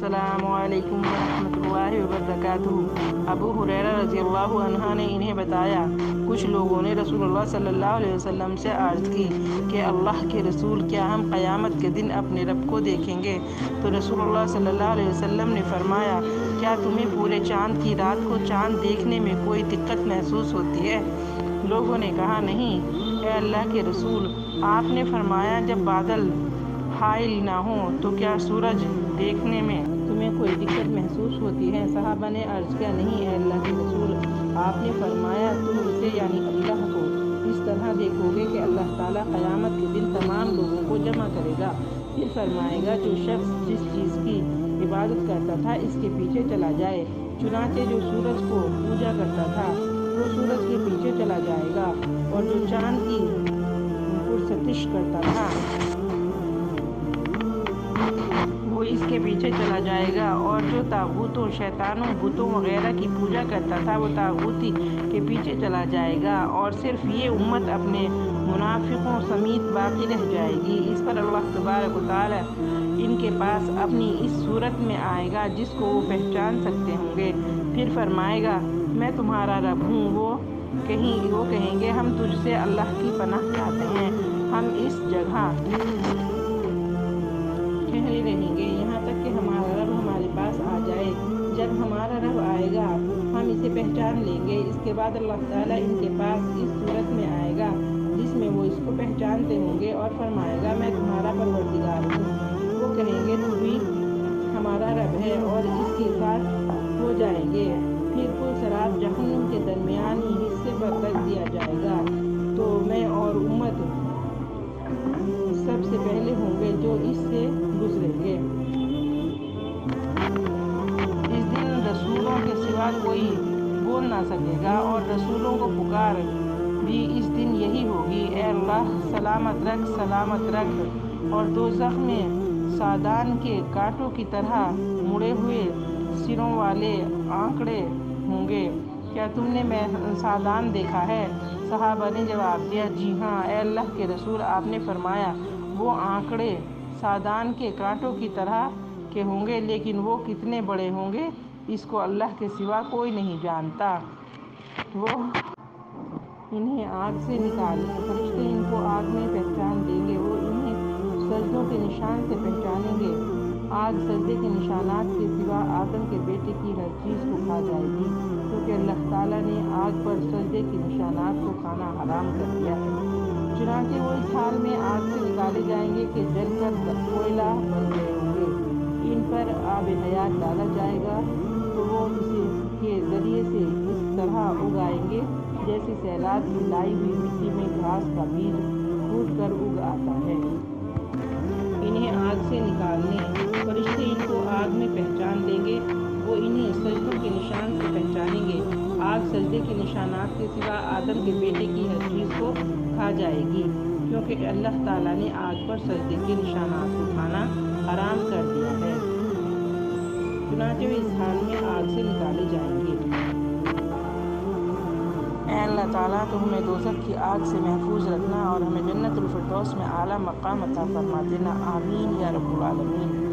السلام علیکم ورحمۃ اللہ وبرکاتہ۔ ابو ہریرہ رضی اللہ عنہ نے انہیں بتایا، کچھ لوگوں نے رسول اللہ صلی اللہ علیہ وسلم سے عرض کی کہ اللہ کے رسول، کیا ہم قیامت کے دن اپنے رب کو دیکھیں گے؟ تو رسول اللہ صلی اللہ علیہ وسلم نے فرمایا، کیا تمہیں پورے چاند کی رات کو چاند دیکھنے میں کوئی دقت محسوس ہوتی ہے؟ لوگوں نے کہا، نہیں اے اللہ کے رسول۔ آپ نے فرمایا، جب بادل حائل نہ ہوں تو کیا سورج دیکھنے میں تمہیں کوئی دقت محسوس ہوتی ہے؟ صحابہ نے عرض کیا، نہیں اے اللہ کے رسول۔ آپ نے فرمایا، تم اسے یعنی اللہ کو اس طرح دیکھو گے کہ اللہ تعالیٰ قیامت کے دن تمام لوگوں کو جمع کرے گا، پھر فرمائے گا، جو شخص جس چیز کی عبادت کرتا تھا اس کے پیچھے چلا جائے۔ چنانچہ جو سورج کو پوجا کرتا تھا وہ سورج کے پیچھے چلا جائے گا، اور جو چاند کی پرستش کرتا تھا وہ اس کے پیچھے چلا جائے گا، اور جو طاغوتوں، شیطانوں، بتوں وغیرہ کی پوجا کرتا تھا وہ طاغوتی کے پیچھے چلا جائے گا، اور صرف یہ امت اپنے منافقوں سمیت باقی رہ جائے گی۔ اس پر اللہ تبارک و تعالیٰ ان کے پاس اپنی اس صورت میں آئے گا جس کو وہ پہچان سکتے ہوں گے، پھر فرمائے گا، میں تمہارا رب ہوں۔ وہ کہیں گے، ہم تجھ سے اللہ کی پناہ چاہتے ہیں، ہم اس جگہ ٹھہرے رہیں گے یہاں تک کہ ہمارا رب ہمارے پاس آ جائے۔ جب ہمارا رب آئے گا ہم اسے پہچان لیں گے۔ اس کے بعد اللہ تعالیٰ ان کے پاس اس صورت میں آئے گا جس میں وہ اس کو پہچانتے ہوں گے، اور فرمائے گا، میں تمہارا پروردگار ہوں۔ وہ کہیں گے، تو بھی ہمارا رب ہے، اور اس کے ساتھ ہو جائیں گے۔ پھر پل صراط جہنم کے درمیانی حصے پر رکھ دیا جائے گا، تو میں اور امت سب سے پہلے ہوں گے جو اس سے گزریں گے۔ اس دن رسولوں کے سوا کوئی بول نہ سکے گا، اور رسولوں کو پکار بھی اس دن یہی ہوگی، اے اللہ سلامت رکھ، سلامت رکھ۔ اور دوزخ میں سادان کے کانٹوں کی طرح مڑے ہوئے سروں والے آنکڑے ہوں گے۔ کیا تم نے سادان دیکھا ہے؟ صحابہ نے جواب دیا، جی ہاں اے اللہ کے رسول۔ آپ نے فرمایا، وہ آنکڑے سادان کے کانٹوں کی طرح کے ہوں گے، لیکن وہ کتنے بڑے ہوں گے اس کو اللہ کے سوا کوئی نہیں جانتا۔ وہ انہیں آگ سے نکالیں، فرشتے ان کو آگ میں پہچان دیں گے، وہ انہیں سجدوں کے نشان سے پہچانیں گے۔ آگ سجدے کے نشانات کے سوا آدم کے بیٹے کی ہر چیز کو کھا جائے گی، کیونکہ اللہ تعالیٰ نے آگ پر سجدے کے نشانات کو کھانا حرام کر دیا ہے۔ چنانچہ وہ اس حال میں آگ سے نکالے جائیں گے کہ جل کر کوئلہ بن گئے ہوں گے۔ ان پر آب حیات ڈالا جائے گا تو وہ اسے کے ذریعے سے اس طرح اگائیں گے جیسے سیلاب کی لائی ہوئی مٹی میں گھاس کا بیج پھوٹ کر اگ آتا ہے۔ انہیں آگ سے نکالنے فرشتے ان کو آگ میں پہچان دیں گے، وہ انہیں سجدوں کے نشان سے پہچانیں گے۔ آگ سجدے کے نشانات کے سوا آدم کے بیٹے کی ہر چیز کو کھا جائے گی، کیونکہ اللہ تعالیٰ نے آگ پر سجدے کے نشانات کو کھانا حرام کر دیا ہے۔ چنانچہ وہ اس حال میں آگ سے نکالے جائیں گے۔ اے اللہ تعالیٰ، تو ہمیں دوزخ کی آگ سے محفوظ رکھنا، اور ہمیں جنت الفردوس میں اعلیٰ مقام عطا فرما دینا، آمین یا رب العالمین۔